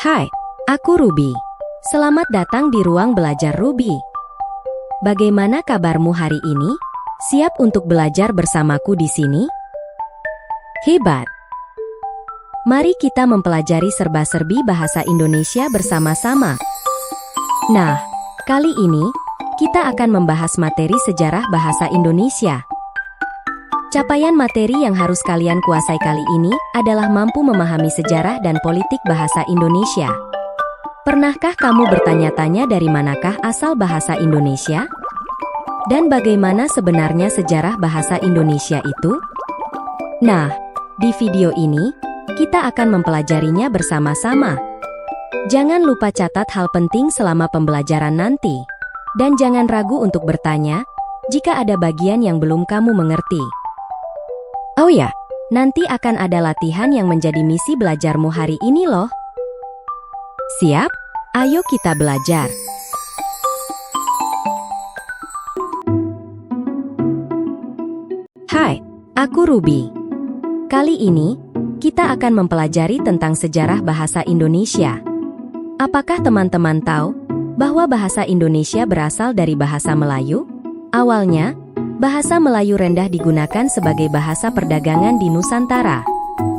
Hai, aku Ruby. Selamat datang di ruang belajar Ruby. Bagaimana kabarmu hari ini? Siap untuk belajar bersamaku di sini? Hebat! Mari kita mempelajari serba-serbi bahasa Indonesia bersama-sama. Nah, kali ini kita akan membahas materi sejarah bahasa Indonesia. Capaian materi yang harus kalian kuasai kali ini adalah mampu memahami sejarah dan politik bahasa Indonesia. Pernahkah kamu bertanya-tanya dari manakah asal bahasa Indonesia? Dan bagaimana sebenarnya sejarah bahasa Indonesia itu? Nah, di video ini, kita akan mempelajarinya bersama-sama. Jangan lupa catat hal penting selama pembelajaran nanti. Dan jangan ragu untuk bertanya, jika ada bagian yang belum kamu mengerti. Oh ya, nanti akan ada latihan yang menjadi misi belajarmu hari ini loh. Siap? Ayo kita belajar. Hai, aku Ruby. Kali ini, kita akan mempelajari tentang sejarah bahasa Indonesia. Apakah teman-teman tahu bahwa bahasa Indonesia berasal dari bahasa Melayu? Awalnya, bahasa Melayu rendah digunakan sebagai bahasa perdagangan di Nusantara.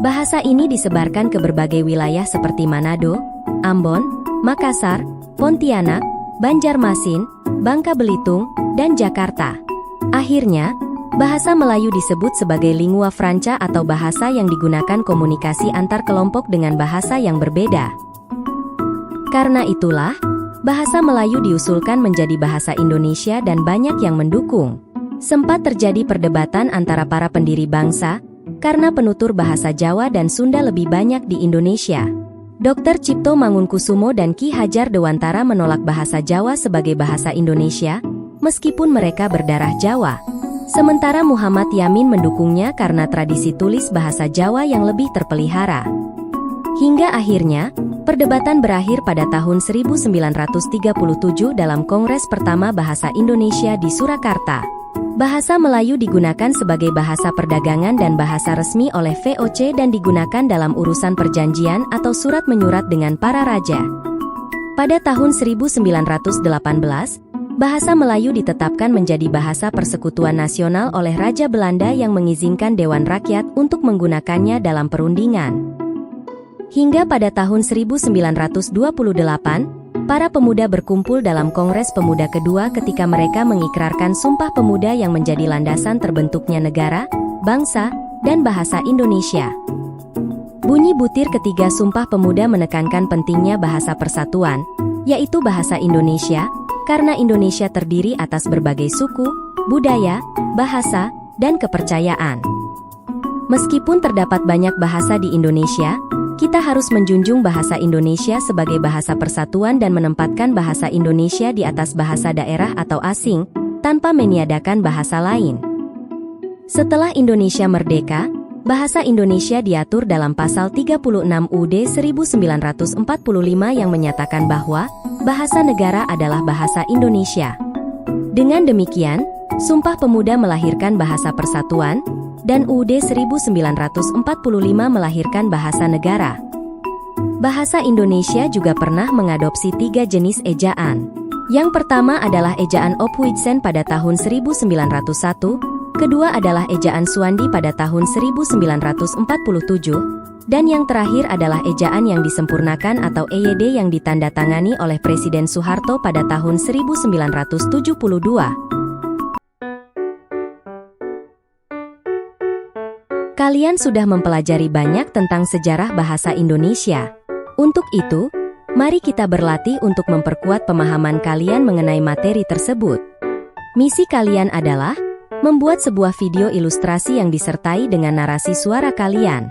Bahasa ini disebarkan ke berbagai wilayah seperti Manado, Ambon, Makassar, Pontianak, Banjarmasin, Bangka Belitung, dan Jakarta. Akhirnya, bahasa Melayu disebut sebagai lingua franca atau bahasa yang digunakan komunikasi antar kelompok dengan bahasa yang berbeda. Karena itulah, bahasa Melayu diusulkan menjadi bahasa Indonesia dan banyak yang mendukung. Sempat terjadi perdebatan antara para pendiri bangsa, karena penutur bahasa Jawa dan Sunda lebih banyak di Indonesia. Dr. Cipto Mangunkusumo dan Ki Hajar Dewantara menolak bahasa Jawa sebagai bahasa Indonesia, meskipun mereka berdarah Jawa. Sementara Muhammad Yamin mendukungnya karena tradisi tulis bahasa Jawa yang lebih terpelihara. Hingga akhirnya, perdebatan berakhir pada tahun 1937 dalam Kongres Pertama Bahasa Indonesia di Surakarta. Bahasa Melayu digunakan sebagai bahasa perdagangan dan bahasa resmi oleh VOC dan digunakan dalam urusan perjanjian atau surat menyurat dengan para raja. Pada tahun 1918, bahasa Melayu ditetapkan menjadi bahasa persekutuan nasional oleh Raja Belanda yang mengizinkan Dewan Rakyat untuk menggunakannya dalam perundingan. Hingga pada tahun 1928, para pemuda berkumpul dalam Kongres Pemuda kedua ketika mereka mengikrarkan Sumpah Pemuda yang menjadi landasan terbentuknya negara, bangsa, dan bahasa Indonesia. Bunyi butir ketiga Sumpah Pemuda menekankan pentingnya bahasa persatuan, yaitu bahasa Indonesia, karena Indonesia terdiri atas berbagai suku, budaya, bahasa, dan kepercayaan. Meskipun terdapat banyak bahasa di Indonesia, kita harus menjunjung bahasa Indonesia sebagai bahasa persatuan dan menempatkan bahasa Indonesia di atas bahasa daerah atau asing, tanpa meniadakan bahasa lain. Setelah Indonesia merdeka, bahasa Indonesia diatur dalam pasal 36 UUD 1945 yang menyatakan bahwa bahasa negara adalah bahasa Indonesia. Dengan demikian, Sumpah Pemuda melahirkan bahasa persatuan, dan UUD 1945 melahirkan bahasa negara. Bahasa Indonesia juga pernah mengadopsi 3 jenis ejaan. Yang pertama adalah ejaan Ophuijsen pada tahun 1901, kedua adalah ejaan Suandi pada tahun 1947, dan yang terakhir adalah ejaan yang disempurnakan atau EYD yang ditandatangani oleh Presiden Soeharto pada tahun 1972. Kalian sudah mempelajari banyak tentang sejarah bahasa Indonesia. Untuk itu, mari kita berlatih untuk memperkuat pemahaman kalian mengenai materi tersebut. Misi kalian adalah membuat sebuah video ilustrasi yang disertai dengan narasi suara kalian.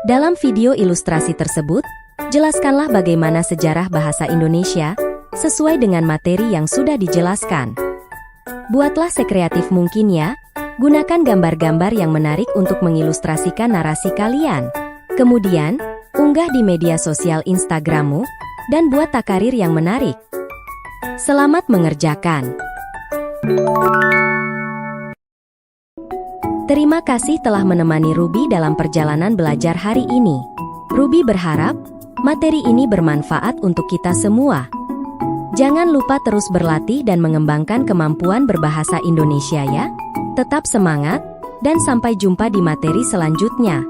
Dalam video ilustrasi tersebut, jelaskanlah bagaimana sejarah bahasa Indonesia sesuai dengan materi yang sudah dijelaskan. Buatlah sekreatif mungkin ya. Gunakan gambar-gambar yang menarik untuk mengilustrasikan narasi kalian. Kemudian, unggah di media sosial Instagrammu, dan buat takarir yang menarik. Selamat mengerjakan! Terima kasih telah menemani Ruby dalam perjalanan belajar hari ini. Ruby berharap materi ini bermanfaat untuk kita semua. Jangan lupa terus berlatih dan mengembangkan kemampuan berbahasa Indonesia ya. Tetap semangat, dan sampai jumpa di materi selanjutnya.